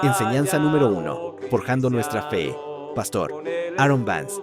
Enseñanza número 1. Forjando nuestra fe. Pastor Aaron Vance.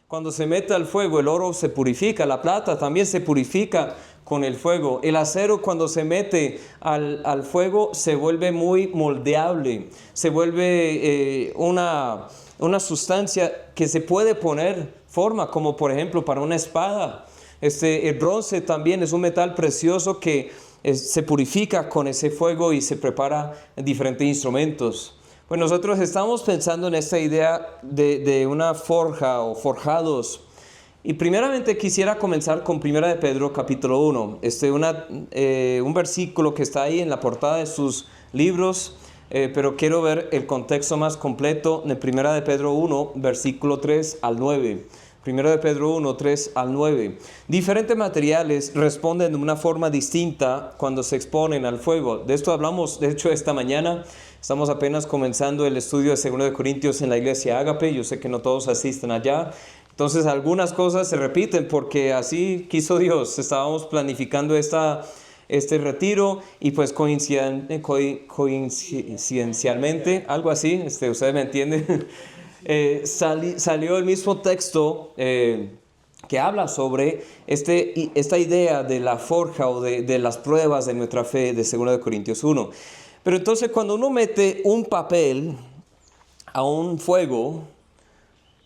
Cuando se mete al fuego, el oro se purifica, la plata también se purifica con el fuego. El acero, cuando se mete al fuego, se vuelve muy moldeable, se vuelve una sustancia que se puede poner forma, como por ejemplo para una espada. El bronce también es un metal precioso que se purifica con ese fuego y se prepara en diferentes instrumentos. Pues nosotros estamos pensando en esta idea de una forja o forjados. Y primeramente quisiera comenzar con 1 de Pedro capítulo 1. Un versículo que está ahí en la portada de sus libros, pero quiero ver el contexto más completo de 1 de Pedro 1, versículo 3 al 9. 1 de Pedro 1, 3 al 9. Diferentes materiales responden de una forma distinta cuando se exponen al fuego. De esto hablamos, de hecho, esta mañana. Estamos apenas comenzando el estudio de 2 de Corintios en la iglesia Ágape. Yo sé que no todos asisten allá. Entonces algunas cosas se repiten porque así quiso Dios. Estábamos planificando este retiro y pues coincidencialmente, algo así, ustedes me entienden, salió el mismo texto que habla sobre esta idea de la forja o de las pruebas de nuestra fe de 2 de Corintios 1. Pero entonces cuando uno mete un papel a un fuego,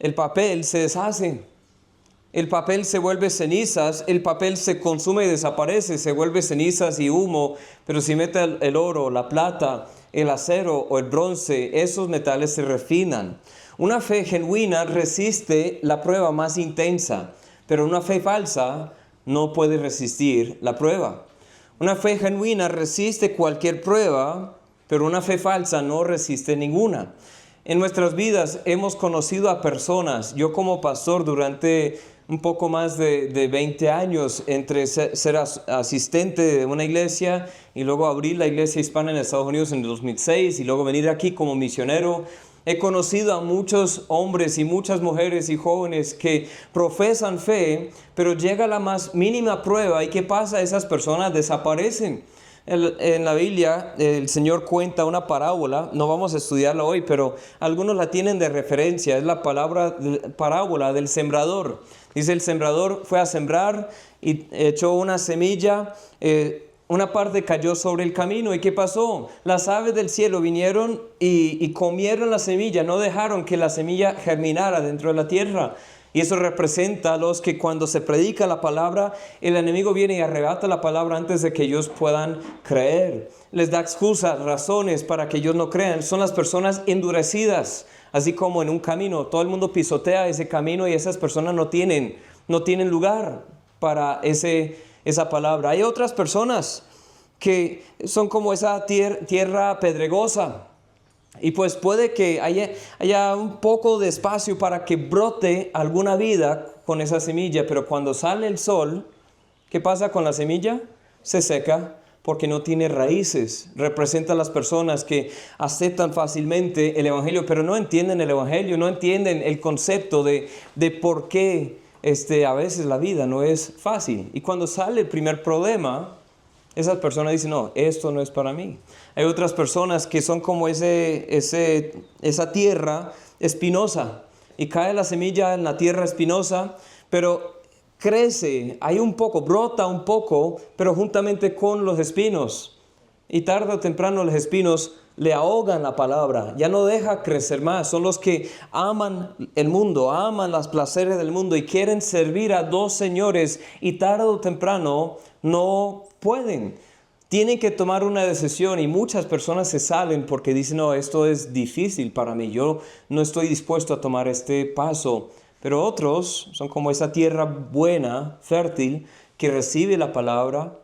el papel se deshace, el papel se vuelve cenizas, el papel se consume y desaparece, se vuelve cenizas y humo. Pero si mete el oro, la plata, el acero o el bronce, esos metales se refinan. Una fe genuina resiste la prueba más intensa, pero una fe falsa no puede resistir la prueba. Una fe genuina resiste cualquier prueba, pero una fe falsa no resiste ninguna. En nuestras vidas hemos conocido a personas, yo como pastor durante un poco más de 20 años, entre ser asistente de una iglesia y luego abrir la iglesia hispana en Estados Unidos en el 2006 y luego venir aquí como misionero. He conocido a muchos hombres y muchas mujeres y jóvenes que profesan fe, pero llega la más mínima prueba y ¿qué pasa? Esas personas desaparecen. En la Biblia el Señor cuenta una parábola, no vamos a estudiarla hoy, pero algunos la tienen de referencia, es la parábola del sembrador. Dice, el sembrador fue a sembrar y echó una semilla, una parte cayó sobre el camino. ¿Y qué pasó? Las aves del cielo vinieron y comieron la semilla, no dejaron que la semilla germinara dentro de la tierra. Y eso representa a los que cuando se predica la palabra, el enemigo viene y arrebata la palabra antes de que ellos puedan creer. Les da excusas, razones para que ellos no crean. Son las personas endurecidas, así como en un camino. Todo el mundo pisotea ese camino y esas personas no tienen lugar para esa palabra. Hay otras personas que son como esa tierra pedregosa. Y pues puede que haya un poco de espacio para que brote alguna vida con esa semilla, pero cuando sale el sol, ¿qué pasa con la semilla? Se seca porque no tiene raíces. Representa a las personas que aceptan fácilmente el evangelio, pero no entienden el evangelio, no entienden el concepto de por qué a veces la vida no es fácil. Y cuando sale el primer problema, esas personas dicen, no, esto no es para mí. Hay otras personas que son como esa tierra espinosa. Y cae la semilla en la tierra espinosa, pero crece, brota un poco, pero juntamente con los espinos. Y tarde o temprano los espinos le ahogan la palabra, ya no deja crecer más. Son los que aman el mundo, aman los placeres del mundo y quieren servir a dos señores y tarde o temprano no pueden. Tienen que tomar una decisión y muchas personas se salen porque dicen, no, esto es difícil para mí, yo no estoy dispuesto a tomar este paso. Pero otros son como esa tierra buena, fértil, que recibe la palabra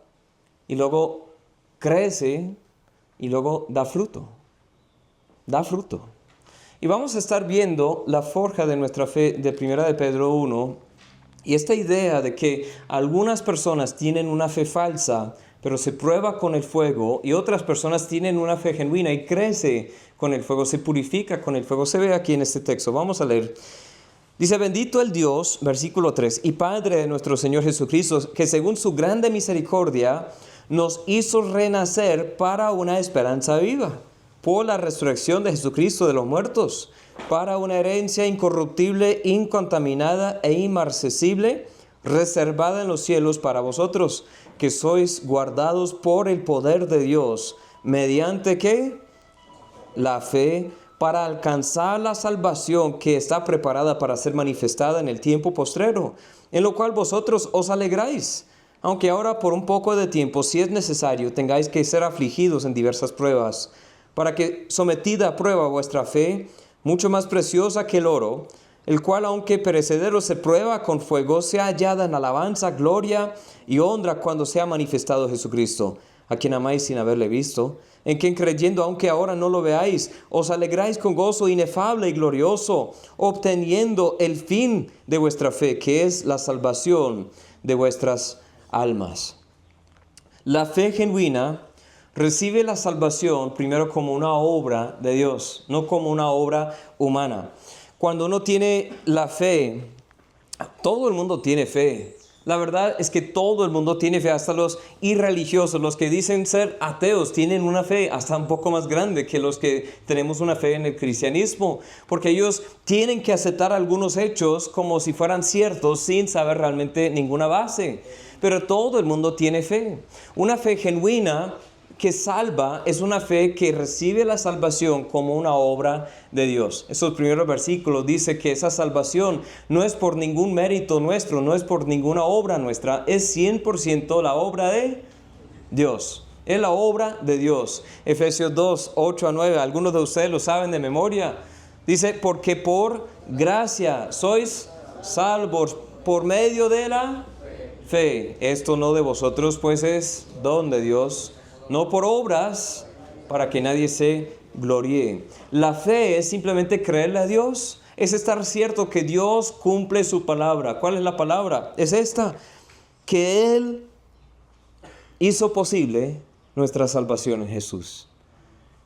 y luego crece y luego da fruto. Da fruto. Y vamos a estar viendo la forja de nuestra fe de 1 de Pedro 1 y esta idea de que algunas personas tienen una fe falsa, pero se prueba con el fuego, y otras personas tienen una fe genuina y crece con el fuego, se purifica con el fuego. Se ve aquí en este texto. Vamos a leer. Dice, bendito el Dios, versículo 3, y Padre de nuestro Señor Jesucristo, que según su grande misericordia nos hizo renacer para una esperanza viva, por la resurrección de Jesucristo de los muertos, para una herencia incorruptible, incontaminada e inmarcesible, reservada en los cielos para vosotros, que sois guardados por el poder de Dios, mediante ¿qué? La fe, para alcanzar la salvación que está preparada para ser manifestada en el tiempo postrero, en lo cual vosotros os alegráis, aunque ahora por un poco de tiempo, si es necesario, tengáis que ser afligidos en diversas pruebas, para que, sometida a prueba vuestra fe, mucho más preciosa que el oro, el cual aunque perecedero se prueba con fuego, sea hallada en alabanza, gloria y honra cuando sea manifestado Jesucristo, a quien amáis sin haberle visto, en quien creyendo, aunque ahora no lo veáis, os alegráis con gozo inefable y glorioso, obteniendo el fin de vuestra fe, que es la salvación de vuestras almas. La fe genuina recibe la salvación primero como una obra de Dios, no como una obra humana. Cuando uno tiene la fe, todo el mundo tiene fe. La verdad es que todo el mundo tiene fe, hasta los irreligiosos, los que dicen ser ateos, tienen una fe hasta un poco más grande que los que tenemos una fe en el cristianismo, porque ellos tienen que aceptar algunos hechos como si fueran ciertos sin saber realmente ninguna base. Pero todo el mundo tiene fe. Una fe genuina que salva es una fe que recibe la salvación como una obra de Dios. Esos primeros versículos dice que esa salvación no es por ningún mérito nuestro, no es por ninguna obra nuestra, es 100% la obra de Dios. Es la obra de Dios. Efesios 2, 8 a 9, algunos de ustedes lo saben de memoria. Dice, porque por gracia sois salvos por medio de la fe. Esto no de vosotros, pues es don de Dios, no por obras, para que nadie se gloríe. La fe es simplemente creerle a Dios, es estar cierto que Dios cumple su palabra. ¿Cuál es la palabra? Es esta, que Él hizo posible nuestra salvación en Jesús.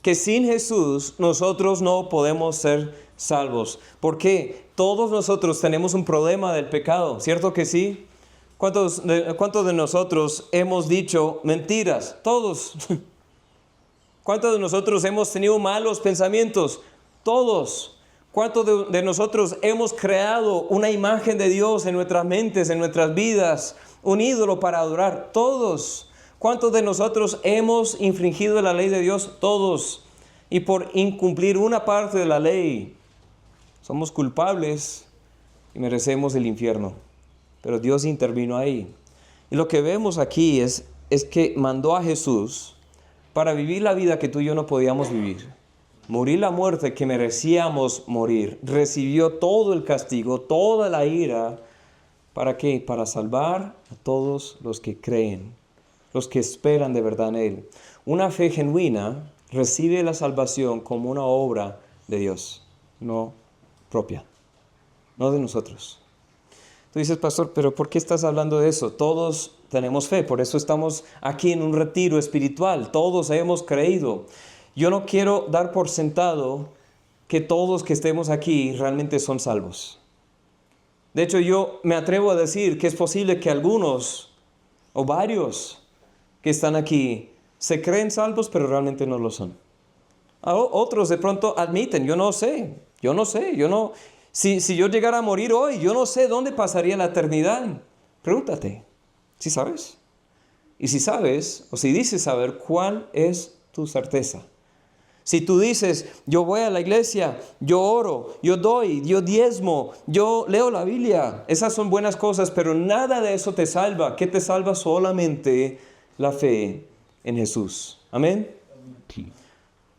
Que sin Jesús nosotros no podemos ser salvos. ¿Por qué? Todos nosotros tenemos un problema del pecado, ¿cierto que sí? ¿Cuántos de nosotros hemos dicho mentiras? Todos. ¿Cuántos de nosotros hemos tenido malos pensamientos? Todos. ¿Cuántos de nosotros hemos creado una imagen de Dios en nuestras mentes, en nuestras vidas? Un ídolo para adorar. Todos. ¿Cuántos de nosotros hemos infringido la ley de Dios? Todos. Y por incumplir una parte de la ley, somos culpables y merecemos el infierno. Pero Dios intervino ahí. Y lo que vemos aquí es que mandó a Jesús para vivir la vida que tú y yo no podíamos vivir. Morir la muerte que merecíamos morir. Recibió todo el castigo, toda la ira. ¿Para qué? Para salvar a todos los que creen, los que esperan de verdad en Él. Una fe genuina recibe la salvación como una obra de Dios, no propia, no de nosotros. Tú dices, pastor, pero ¿por qué estás hablando de eso? Todos tenemos fe, por eso estamos aquí en un retiro espiritual, todos hemos creído. Yo no quiero dar por sentado que todos que estemos aquí realmente son salvos. De hecho, yo me atrevo a decir que es posible que algunos o varios que están aquí se creen salvos, pero realmente no lo son. Otros de pronto admiten, yo no sé. Si yo llegara a morir hoy, yo no sé dónde pasaría la eternidad. Pregúntate, ¿sí sabes? Y si sabes, o si dices saber, ¿cuál es tu certeza? Si tú dices, yo voy a la iglesia, yo oro, yo doy, yo diezmo, yo leo la Biblia, esas son buenas cosas, pero nada de eso te salva. ¿Qué te salva? Solamente la fe en Jesús. ¿Amén?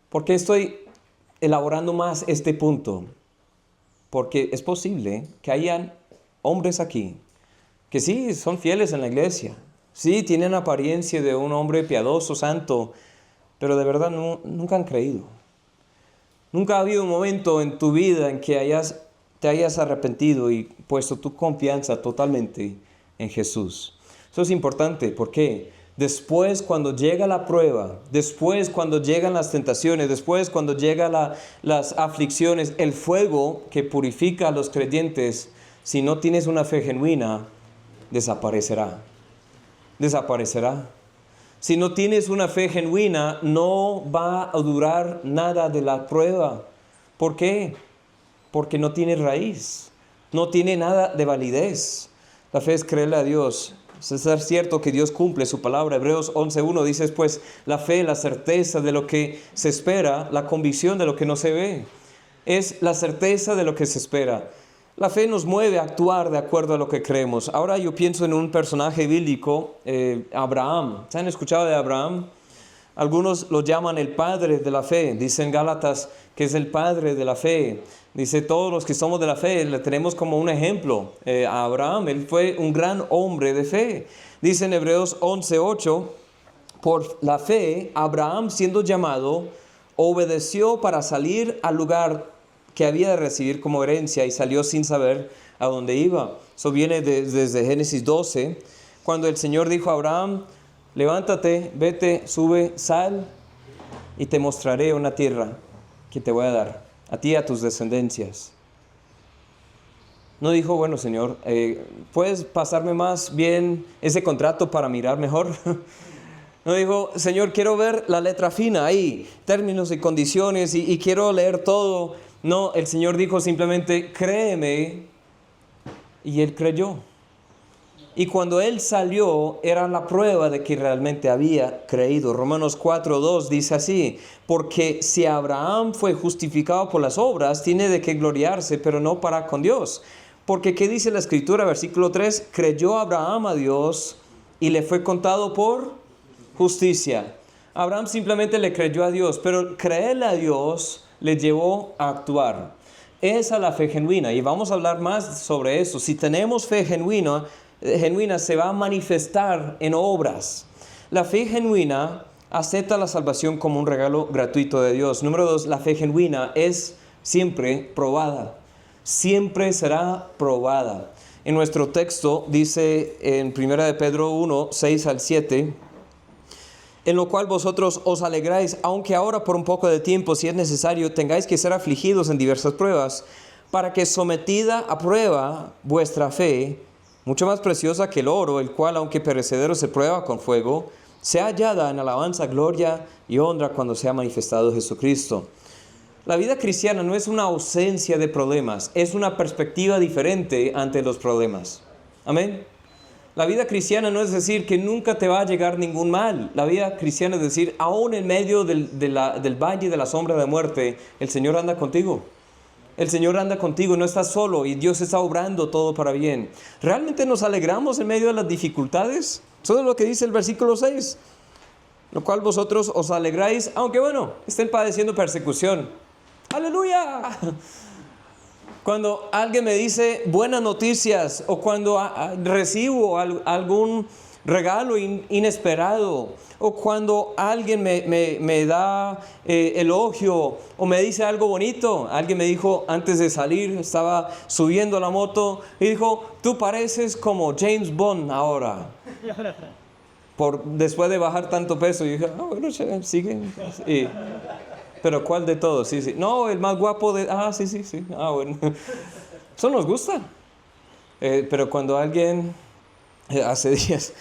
¿Por qué estoy elaborando más este punto? Porque es posible que hayan hombres aquí que sí son fieles en la iglesia, sí tienen apariencia de un hombre piadoso, santo, pero de verdad nunca han creído. Nunca ha habido un momento en tu vida en que te hayas arrepentido y puesto tu confianza totalmente en Jesús. Eso es importante. ¿Por qué? Después, cuando llega la prueba, después cuando llegan las tentaciones, después cuando llegan las aflicciones, el fuego que purifica a los creyentes, si no tienes una fe genuina, desaparecerá. Si no tienes una fe genuina, no va a durar nada de la prueba. ¿Por qué? Porque no tiene raíz, no tiene nada de validez. La fe es creerle a Dios. Es cierto que Dios cumple su palabra. Hebreos 11:1 dice pues la fe, la certeza de lo que se espera, la convicción de lo que no se ve. Es la certeza de lo que se espera. La fe nos mueve a actuar de acuerdo a lo que creemos. Ahora yo pienso en un personaje bíblico, Abraham. ¿Se han escuchado de Abraham? Algunos lo llaman el padre de la fe. Dicen Gálatas que es el padre de la fe. Dice, todos los que somos de la fe le tenemos como un ejemplo a Abraham. Él fue un gran hombre de fe. Dice en Hebreos 11:8, por la fe, Abraham, siendo llamado, obedeció para salir al lugar que había de recibir como herencia y salió sin saber a dónde iba. Eso viene desde Génesis 12, cuando el Señor dijo a Abraham, levántate, vete, sube, sal y te mostraré una tierra que te voy a dar, a ti y a tus descendencias. No dijo, bueno Señor, ¿puedes pasarme más bien ese contrato para mirar mejor? No dijo, Señor, quiero ver la letra fina ahí, términos y condiciones y quiero leer todo. No, el Señor dijo simplemente, créeme, y él creyó. Y cuando él salió, era la prueba de que realmente había creído. Romanos 4:2 dice así, porque si Abraham fue justificado por las obras, tiene de qué gloriarse, pero no para con Dios. Porque ¿qué dice la Escritura? Versículo 3, creyó Abraham a Dios y le fue contado por justicia. Abraham simplemente le creyó a Dios, pero creerle a Dios le llevó a actuar. Esa es la fe genuina y vamos a hablar más sobre eso. Si tenemos fe genuina se va a manifestar en obras. La fe genuina acepta la salvación como un regalo gratuito de Dios. Número 2, la fe genuina es siempre probada. Siempre será probada. En nuestro texto dice en 1 de Pedro 1:6-7, en lo cual vosotros os alegráis, aunque ahora por un poco de tiempo, si es necesario, tengáis que ser afligidos en diversas pruebas, para que sometida a prueba vuestra fe, mucho más preciosa que el oro, el cual aunque perecedero se prueba con fuego, sea hallada en alabanza, gloria y honra cuando sea manifestado Jesucristo. La vida cristiana no es una ausencia de problemas, es una perspectiva diferente ante los problemas. Amén. La vida cristiana no es decir que nunca te va a llegar ningún mal. La vida cristiana es decir, aún en medio del valle de la sombra de muerte, el Señor anda contigo. El Señor anda contigo, no estás solo y Dios está obrando todo para bien. ¿Realmente nos alegramos en medio de las dificultades? Eso es lo que dice el versículo 6. Lo cual vosotros os alegráis, aunque bueno, estén padeciendo persecución. ¡Aleluya! Cuando alguien me dice buenas noticias o cuando recibo algún regalo inesperado o cuando alguien me da elogio o me dice algo bonito. Alguien me dijo antes de salir, estaba subiendo a la moto y dijo, tú pareces como James Bond ahora. Después de bajar tanto peso, y dije, bueno, sigue. Pero ¿cuál de todos? Sí. No, el más guapo de... sí. Bueno. Eso nos gusta. Pero cuando alguien... hace días...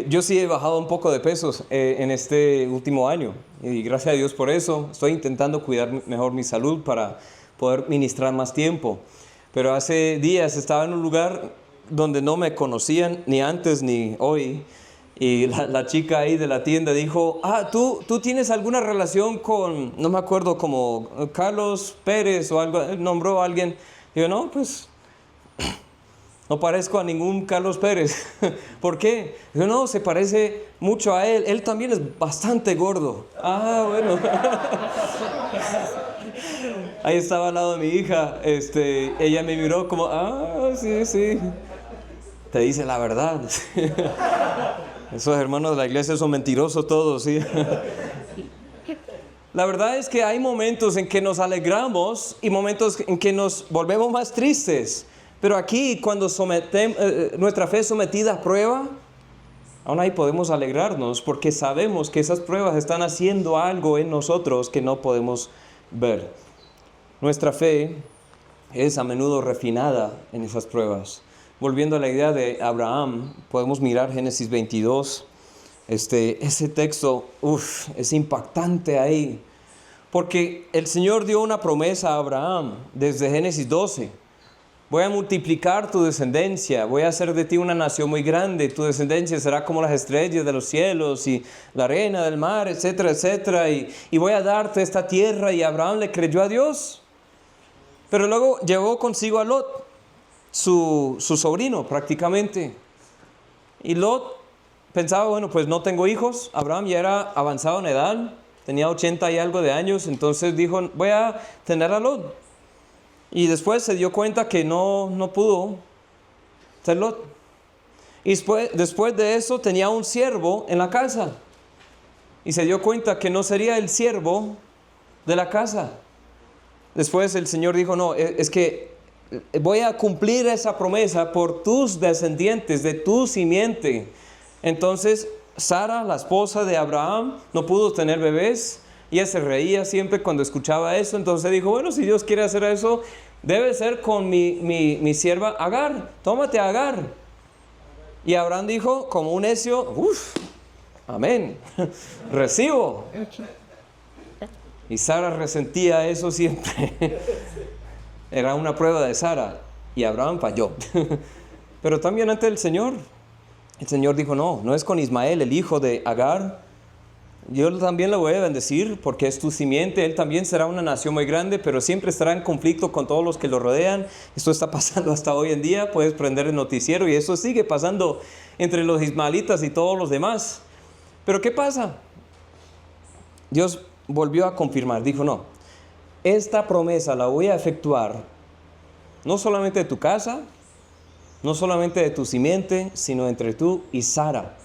yo sí he bajado un poco de pesos en este último año. Y gracias a Dios por eso. Estoy intentando cuidar mejor mi salud para poder ministrar más tiempo. Pero hace días estaba en un lugar donde no me conocían ni antes ni hoy. Y la chica ahí de la tienda dijo, ¿tú tienes alguna relación con, no me acuerdo, como Carlos Pérez o algo? Nombró a alguien. Digo, no, pues no parezco a ningún Carlos Pérez. ¿Por qué? Digo, no, se parece mucho a él. Él también es bastante gordo. Bueno. Ahí estaba al lado de mi hija. Ella me miró como, sí. Te dice la verdad. Esos hermanos de la iglesia son mentirosos todos, ¿sí? La verdad es que hay momentos en que nos alegramos y momentos en que nos volvemos más tristes. Pero aquí, cuando nuestra fe es sometida a prueba, aún ahí podemos alegrarnos porque sabemos que esas pruebas están haciendo algo en nosotros que no podemos ver. Nuestra fe es a menudo refinada en esas pruebas. Volviendo a la idea de Abraham, podemos mirar Génesis 22, Ese texto, es impactante ahí. Porque el Señor dio una promesa a Abraham desde Génesis 12. Voy a multiplicar tu descendencia, voy a hacer de ti una nación muy grande, tu descendencia será como las estrellas de los cielos y la arena del mar, etcétera, etcétera, y voy a darte esta tierra. Y Abraham le creyó a Dios. Pero luego llevó consigo a Lot, su sobrino prácticamente. Y Lot pensaba, bueno, pues no tengo hijos. Abraham ya era avanzado en edad, tenía 80 y algo de años, entonces dijo, voy a tener a Lot. Y después se dio cuenta que no pudo ser Lot. Y después de eso tenía un siervo en la casa. Y se dio cuenta que no sería el siervo de la casa. Después el Señor dijo, no, es que voy a cumplir esa promesa por tus descendientes, de tu simiente. Entonces Sara, la esposa de Abraham, no pudo tener bebés. Y ella se reía siempre cuando escuchaba eso. Entonces dijo, bueno, si Dios quiere hacer eso, debe ser con mi sierva Agar. Tómate a Agar. Y Abraham dijo, como un necio, amén, recibo. Y Sara resentía eso siempre. Era una prueba de Sara. Y Abraham falló. Pero también ante el Señor dijo, no es con Ismael, el hijo de Agar. Yo también lo voy a bendecir porque es tu simiente. Él también será una nación muy grande, pero siempre estará en conflicto con todos los que lo rodean. Esto está pasando hasta hoy en día. Puedes prender el noticiero y eso sigue pasando entre los ismaelitas y todos los demás. Pero ¿qué pasa? Dios volvió a confirmar. Dijo, no, esta promesa la voy a efectuar no solamente de tu casa, no solamente de tu simiente, sino entre tú y Sara.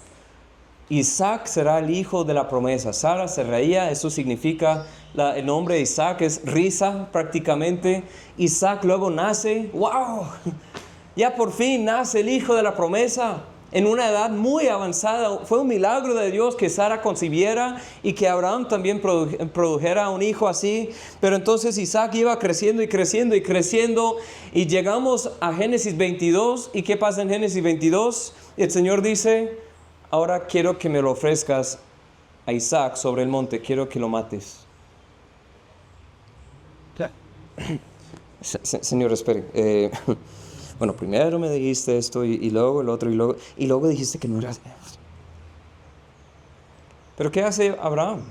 Isaac será el hijo de la promesa. Sara se reía, eso significa, el nombre de Isaac es risa prácticamente. Isaac luego nace, ¡wow! Ya por fin nace el hijo de la promesa en una edad muy avanzada. Fue un milagro de Dios que Sara concibiera y que Abraham también produjera un hijo así. Pero entonces Isaac iba creciendo y creciendo y creciendo y llegamos a Génesis 22. ¿Y qué pasa en Génesis 22? El Señor dice, ahora quiero que me lo ofrezcas a Isaac sobre el monte, quiero que lo mates. Señor, espere. Bueno, primero me dijiste esto y luego el otro y luego dijiste que no era. Pero ¿qué hace Abraham?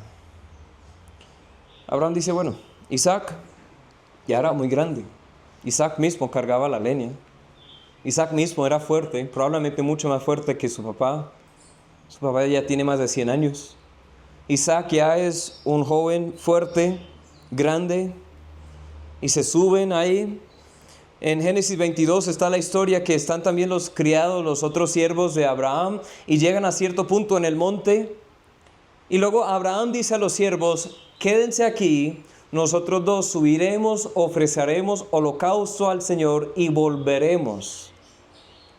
Abraham dice, bueno, Isaac ya era muy grande. Isaac mismo cargaba la leña. Isaac mismo era fuerte, probablemente mucho más fuerte que su papá. Su papá ya tiene más de 100 años. Isaac ya es un joven fuerte, grande, y se suben ahí. En Génesis 22 está la historia que están también los criados, los otros siervos de Abraham, y llegan a cierto punto en el monte. Y luego Abraham dice a los siervos, quédense aquí, nosotros dos subiremos, ofreceremos holocausto al Señor y volveremos.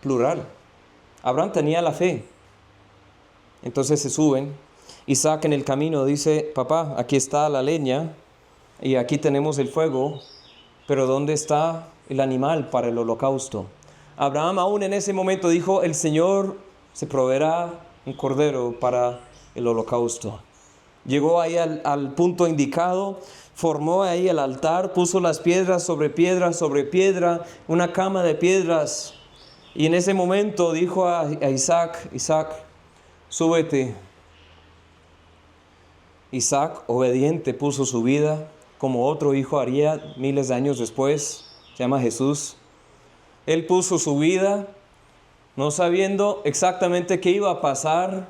Plural. Abraham tenía la fe. Entonces se suben. Isaac en el camino dice, papá, aquí está la leña y aquí tenemos el fuego, pero ¿dónde está el animal para el holocausto? Abraham aún en ese momento dijo, el Señor se proveerá un cordero para el holocausto. Llegó ahí al punto indicado, formó ahí el altar, puso las piedras sobre piedra, una cama de piedras. Y en ese momento dijo a Isaac, súbete. Isaac, obediente, puso su vida como otro hijo haría miles de años después. Se llama Jesús. Él puso su vida, no sabiendo exactamente qué iba a pasar,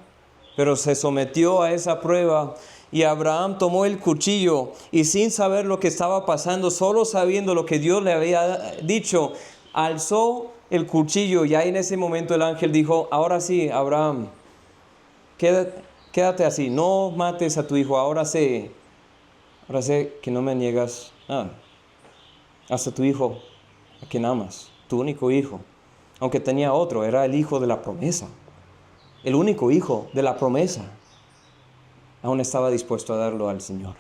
pero se sometió a esa prueba. Y Abraham tomó el cuchillo y sin saber lo que estaba pasando, solo sabiendo lo que Dios le había dicho, alzó el cuchillo. Y ahí en ese momento el ángel dijo, ahora sí, Abraham, quédate así, no mates a tu hijo, ahora sé que no me niegas nada. Hasta tu hijo, a quien amas, tu único hijo. Aunque tenía otro, era el hijo de la promesa. El único hijo de la promesa. Aún estaba dispuesto a darlo al Señor.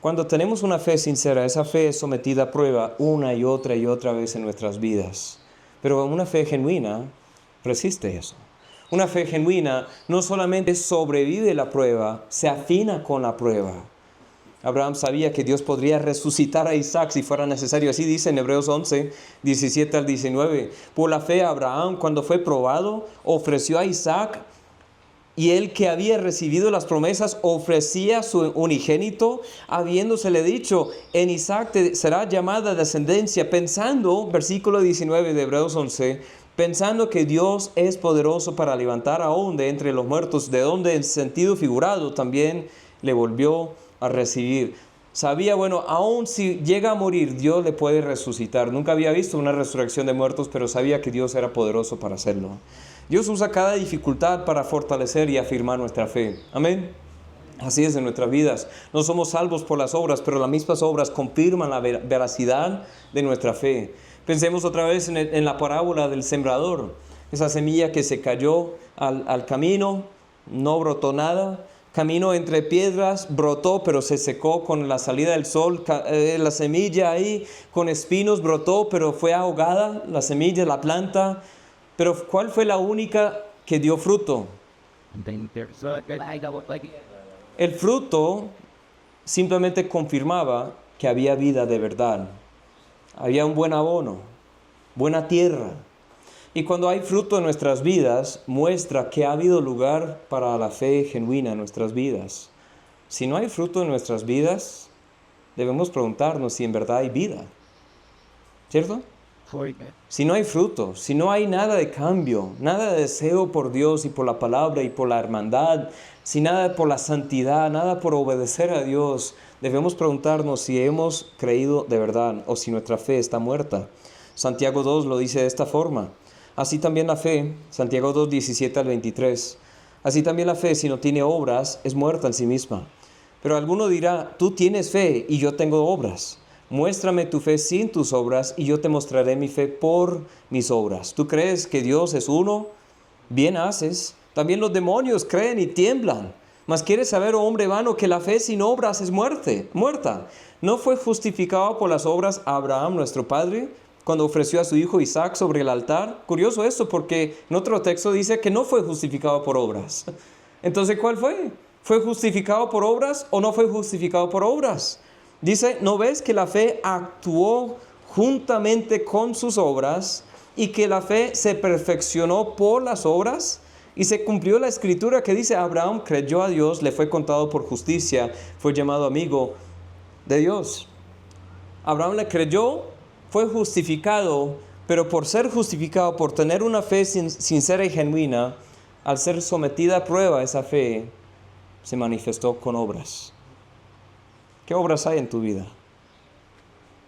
Cuando tenemos una fe sincera, esa fe es sometida a prueba una y otra vez en nuestras vidas. Pero una fe genuina resiste eso. Una fe genuina no solamente sobrevive la prueba, se afina con la prueba. Abraham sabía que Dios podría resucitar a Isaac si fuera necesario. Así dice en Hebreos 11, 17 al 19. Por la fe Abraham, cuando fue probado, ofreció a Isaac, y él que había recibido las promesas ofrecía su unigénito, habiéndosele dicho, en Isaac te será llamada descendencia, pensando, versículo 19 de Hebreos 11, pensando que Dios es poderoso para levantar aún de entre los muertos, de donde en sentido figurado también le volvió a recibir. Sabía, bueno, aún si llega a morir, Dios le puede resucitar. Nunca había visto una resurrección de muertos, pero sabía que Dios era poderoso para hacerlo. Dios usa cada dificultad para fortalecer y afirmar nuestra fe. Amén. Así es en nuestras vidas. No somos salvos por las obras, pero las mismas obras confirman la veracidad de nuestra fe. Pensemos otra vez en la parábola del sembrador. Esa semilla que se cayó al camino, no brotó nada. Camino entre piedras, brotó, pero se secó con la salida del sol. La semilla ahí con espinos brotó, pero fue ahogada la semilla, la planta. Pero ¿cuál fue la única que dio fruto? El fruto simplemente confirmaba que había vida de verdad. Había un buen abono, buena tierra. Y cuando hay fruto en nuestras vidas, muestra que ha habido lugar para la fe genuina en nuestras vidas. Si no hay fruto en nuestras vidas, debemos preguntarnos si en verdad hay vida. ¿Cierto? Si no hay fruto, si no hay nada de cambio, nada de deseo por Dios y por la palabra y por la hermandad, si nada por la santidad, nada por obedecer a Dios, debemos preguntarnos si hemos creído de verdad o si nuestra fe está muerta. Santiago 2 lo dice de esta forma. Así también la fe, Santiago 2, 17 al 23, así también la fe, si no tiene obras, es muerta en sí misma. Pero alguno dirá, tú tienes fe y yo tengo obras. Muéstrame tu fe sin tus obras y yo te mostraré mi fe por mis obras. ¿Tú crees que Dios es uno? Bien haces. También los demonios creen y tiemblan. Mas quieres saber, oh hombre vano, que la fe sin obras es muerta. ¿No fue justificado por las obras Abraham, nuestro padre, cuando ofreció a su hijo Isaac sobre el altar? Curioso esto, porque en otro texto dice que no fue justificado por obras. Entonces, ¿cuál fue? ¿Fue justificado por obras o no fue justificado por obras? Dice, ¿no ves que la fe actuó juntamente con sus obras y que la fe se perfeccionó por las obras? Y se cumplió la escritura que dice, Abraham creyó a Dios, le fue contado por justicia, fue llamado amigo de Dios. Abraham le creyó, fue justificado, pero por ser justificado, por tener una fe sincera y genuina, al ser sometida a prueba esa fe, se manifestó con obras. ¿Qué obras hay en tu vida?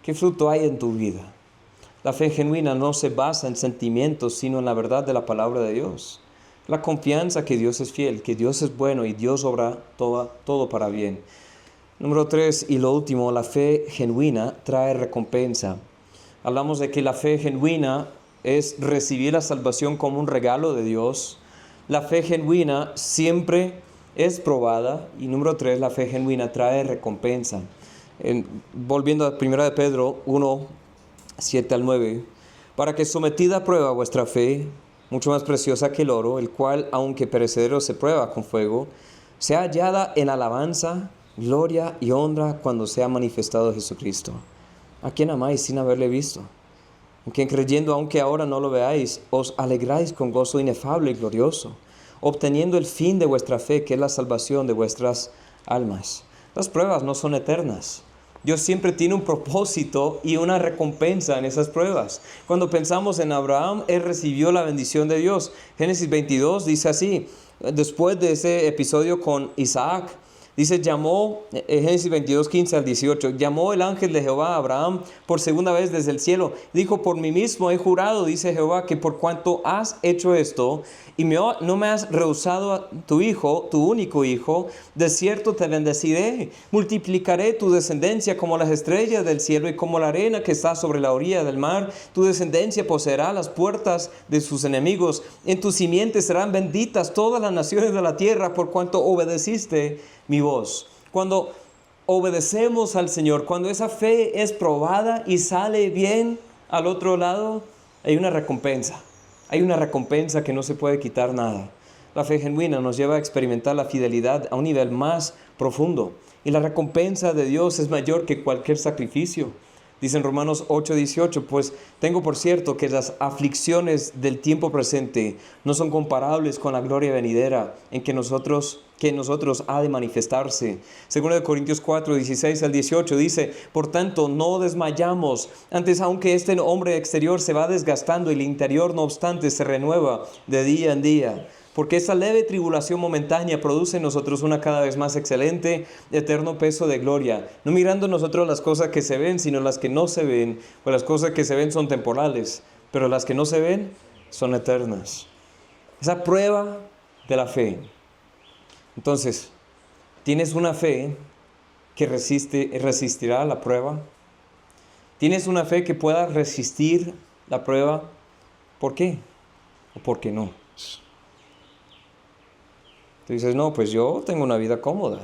¿Qué fruto hay en tu vida? La fe genuina no se basa en sentimientos, sino en la verdad de la palabra de Dios. La confianza que Dios es fiel, que Dios es bueno y Dios obra todo para bien. Número 3, y lo último, la fe genuina trae recompensa. Hablamos de que la fe genuina es recibir la salvación como un regalo de Dios. La fe genuina siempre es probada. Y número 3, la fe genuina trae recompensa. Volviendo a 1 de Pedro 1, 7 al 9. Para que sometida a prueba vuestra fe, mucho más preciosa que el oro, el cual, aunque perecedero se prueba con fuego, sea hallada en alabanza, gloria y honra cuando sea manifestado Jesucristo. ¿A quién amáis sin haberle visto? En quien creyendo, aunque ahora no lo veáis, os alegráis con gozo inefable y glorioso, obteniendo el fin de vuestra fe, que es la salvación de vuestras almas. Las pruebas no son eternas. Dios siempre tiene un propósito y una recompensa en esas pruebas. Cuando pensamos en Abraham, él recibió la bendición de Dios. Génesis 22 dice así, después de ese episodio con Isaac, dice, Génesis 22, 15 al 18, llamó el ángel de Jehová a Abraham por segunda vez desde el cielo. Dijo, por mí mismo he jurado, dice Jehová, que por cuanto has hecho esto y no me has rehusado a tu hijo, tu único hijo, de cierto te bendeciré. Multiplicaré tu descendencia como las estrellas del cielo y como la arena que está sobre la orilla del mar. Tu descendencia poseerá las puertas de sus enemigos. En tu simiente serán benditas todas las naciones de la tierra por cuanto obedeciste mi voz. Cuando obedecemos al Señor, cuando esa fe es probada y sale bien al otro lado, hay una recompensa. Hay una recompensa que no se puede quitar nada. La fe genuina nos lleva a experimentar la fidelidad a un nivel más profundo. Y la recompensa de Dios es mayor que cualquier sacrificio. Dice en Romanos 8:18, pues tengo por cierto que las aflicciones del tiempo presente no son comparables con la gloria venidera que en nosotros ha de manifestarse. Segundo de Corintios 4:16-18 dice, por tanto no desmayamos, antes aunque este hombre exterior se va desgastando y el interior no obstante se renueva de día en día. Porque esta leve tribulación momentánea produce en nosotros una cada vez más excelente, eterno peso de gloria. No mirando nosotros las cosas que se ven, sino las que no se ven. Pues las cosas que se ven son temporales, pero las que no se ven son eternas. Esa prueba de la fe. Entonces, ¿tienes una fe que resistirá la prueba? ¿Tienes una fe que pueda resistir la prueba? ¿Por qué? ¿O por qué no? Tú dices, no, pues yo tengo una vida cómoda.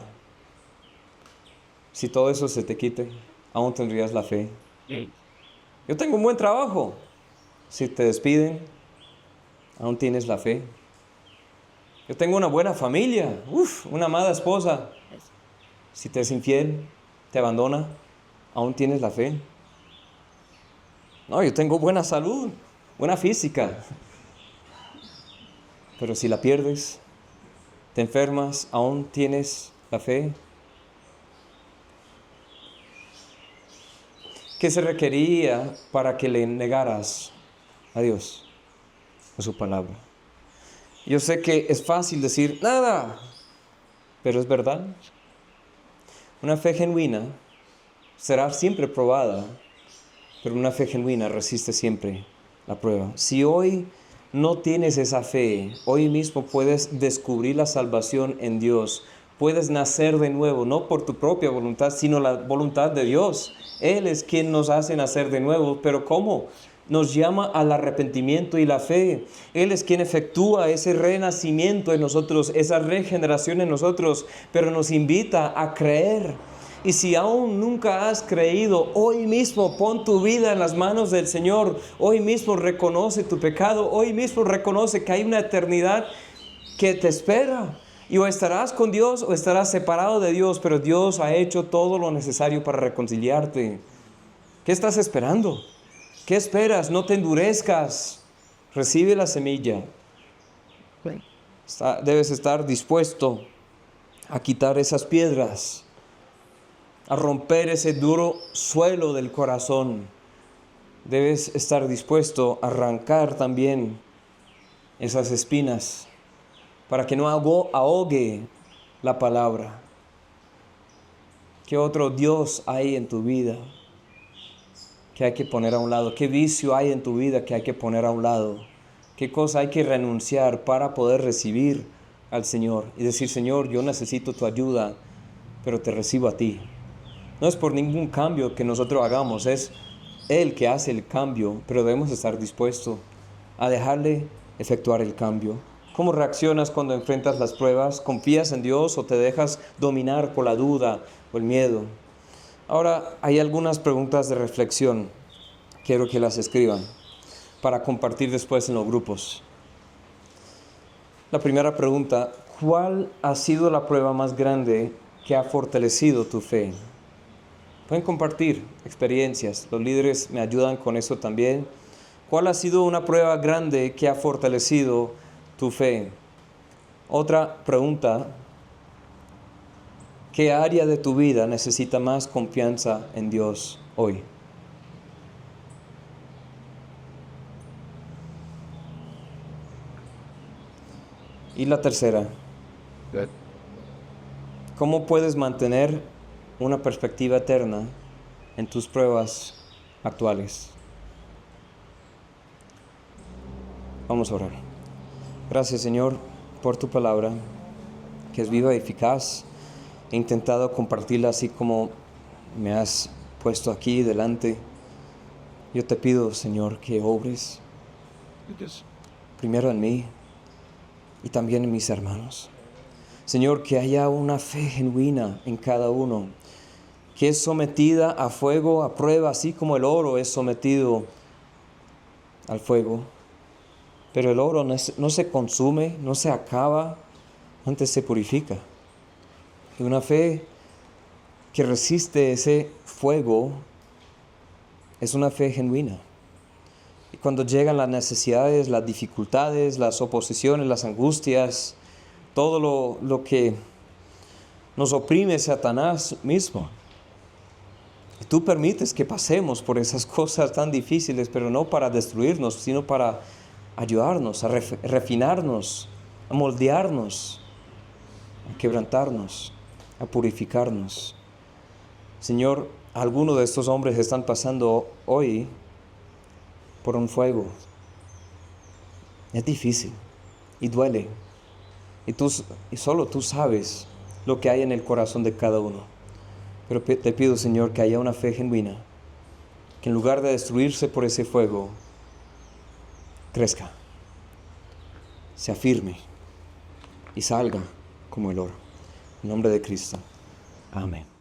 Si todo eso se te quite, aún tendrías la fe. Yo tengo un buen trabajo. Si te despiden, aún tienes la fe. Yo tengo una buena familia, una amada esposa. Si te es infiel, te abandona, aún tienes la fe. No, yo tengo buena salud, buena física. Pero si la pierdes, te enfermas, aún tienes la fe. ¿Qué se requería para que le negaras a Dios, a su palabra? Yo sé que es fácil decir nada, pero es verdad. Una fe genuina será siempre probada, pero una fe genuina resiste siempre la prueba. Si hoy no tienes esa fe, hoy mismo puedes descubrir la salvación en Dios. Puedes nacer de nuevo, no por tu propia voluntad, sino la voluntad de Dios. Él es quien nos hace nacer de nuevo. ¿Pero cómo? Nos llama al arrepentimiento y la fe. Él es quien efectúa ese renacimiento en nosotros, esa regeneración en nosotros, pero nos invita a creer. Y si aún nunca has creído, hoy mismo pon tu vida en las manos del Señor. Hoy mismo reconoce tu pecado. Hoy mismo reconoce que hay una eternidad que te espera. Y o estarás con Dios o estarás separado de Dios, pero Dios ha hecho todo lo necesario para reconciliarte. ¿Qué estás esperando? ¿Qué esperas? No te endurezcas. Recibe la semilla. Debes estar dispuesto a quitar esas piedras, a romper ese duro suelo del corazón. Debes estar dispuesto a arrancar también esas espinas para que no ahogue la palabra. ¿Qué otro Dios hay en tu vida que hay que poner a un lado? ¿Qué vicio hay en tu vida que hay que poner a un lado? ¿Qué cosa hay que renunciar para poder recibir al Señor? Y decir, Señor, yo necesito tu ayuda, pero te recibo a ti. No es por ningún cambio que nosotros hagamos, es Él que hace el cambio, pero debemos estar dispuestos a dejarle efectuar el cambio. ¿Cómo reaccionas cuando enfrentas las pruebas? ¿Confías en Dios o te dejas dominar por la duda o el miedo? Ahora hay algunas preguntas de reflexión. Quiero que las escriban para compartir después en los grupos. La primera pregunta, ¿cuál ha sido la prueba más grande que ha fortalecido tu fe? Pueden compartir experiencias. Los líderes me ayudan con eso también. ¿Cuál ha sido una prueba grande que ha fortalecido tu fe? Otra pregunta, ¿qué área de tu vida necesita más confianza en Dios hoy? Y la tercera, ¿cómo puedes mantener una perspectiva eterna en tus pruebas actuales? Vamos a orar. Gracias, Señor, por tu palabra, que es viva y eficaz. He intentado compartirla así como me has puesto aquí delante. Yo te pido, Señor, que obres primero en mí y también en mis hermanos. Señor, que haya una fe genuina en cada uno, que es sometida a fuego, a prueba, así como el oro es sometido al fuego. Pero el oro no se consume, no se acaba, antes se purifica. Y una fe que resiste ese fuego es una fe genuina. Y cuando llegan las necesidades, las dificultades, las oposiciones, las angustias, todo lo que nos oprime Satanás mismo, y tú permites que pasemos por esas cosas tan difíciles, pero no para destruirnos, sino para ayudarnos, a refinarnos, a moldearnos, a quebrantarnos, a purificarnos. Señor, algunos de estos hombres están pasando hoy por un fuego. Es difícil y duele. Y solo tú sabes lo que hay en el corazón de cada uno. Pero te pido, Señor, que haya una fe genuina, que en lugar de destruirse por ese fuego, crezca, se afirme y salga como el oro. En nombre de Cristo. Amén.